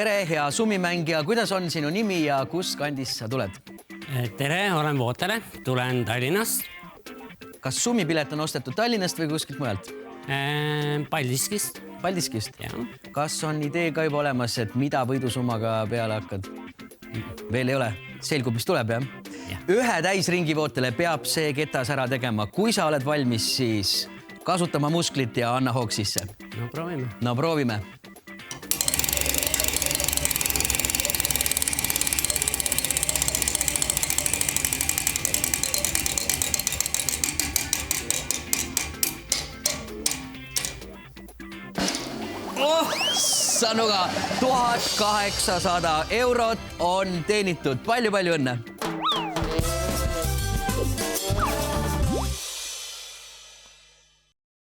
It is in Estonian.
tere, hea summimängija. Kuidas on sinu nimi ja kust kandist sa tuled? Tere, olen Vootele, tulen Tallinnast. Kas summipilet on ostetud Tallinnast või kuskilt mujalt? Paldiskist. Paldiskist? Ja. Kas on idee ka juba olemas, et mida võidusummaga peale hakkad? Veel ei ole. Selgub, mis tuleb, jah? Ja. Ühe täisringi Vootele peab see ketas ära tegema. Kui sa oled valmis, siis kasutama musklit ja anna hoog sisse. No proovime. No proovime. Sanuga 1800 eurot on teenitud. Palju õnne!